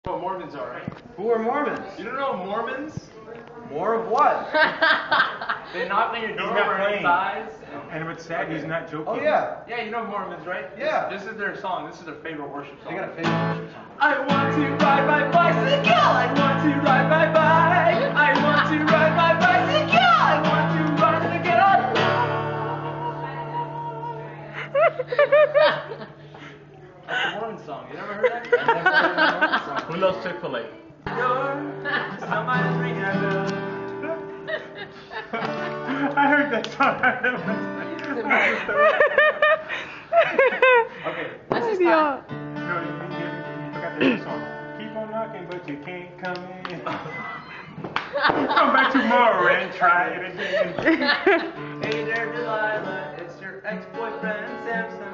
What Mormons are, right? Who are Mormons? You don't know Mormons? More of what? They knock on your door, not wear playing. ties. And what's sad, he's not joking. Oh yeah. Yeah, you know Mormons, right? Yeah. This is their song. This is their favorite worship song. They got a favorite song. I want to ride my bicycle. I want to ride my bike. I want to ride my bicycle. I want to ride and get on. That's a Mormon song. You never heard that? I never heard a Mormon song. Who loves Chick-fil-A? Somebody's ringing at the I heard that song. Okay. No, you forgot the song. Keep on knocking, but you can't come in. Come back tomorrow and try it again. Hey there, Delilah. It's your ex-boyfriend, Samson.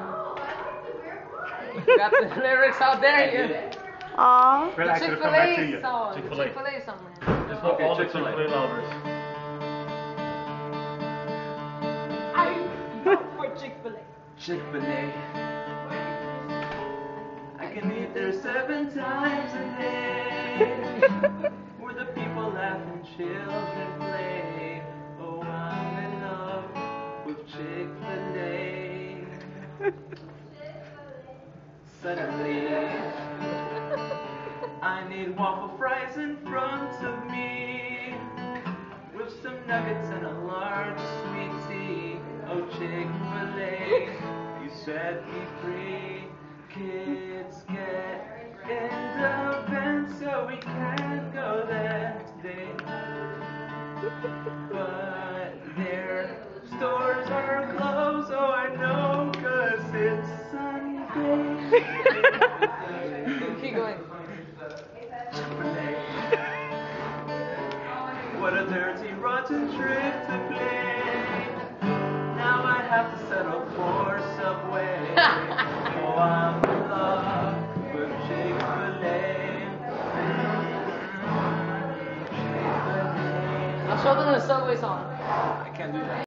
Got the lyrics out there, you. Aw. Relax, it'll come back to you. Chick-fil-A song. Chick-fil-A. Chick-fil-A song, man. Just for all the Chick-fil-A. Chick-fil-A lovers. I vote for Chick-fil-A. Chick-fil-A. I can eat there 7 times a day. Where the people laugh and children play. Oh, I'm in love with Chick-fil-A. Suddenly, I need waffle fries in front of me, with some nuggets and a large sweet tea. Oh, Chick-fil-A, you set me free. Kids get independent, so we can't go there today. But their stores are closed, oh I know, 'cause it's Sunday. Keep going. What a dirty, rotten trick to play. Now I have to settle for Subway. Oh, I'm in love with Chick-fil-A. I'll show them the Subway song. I can't do that.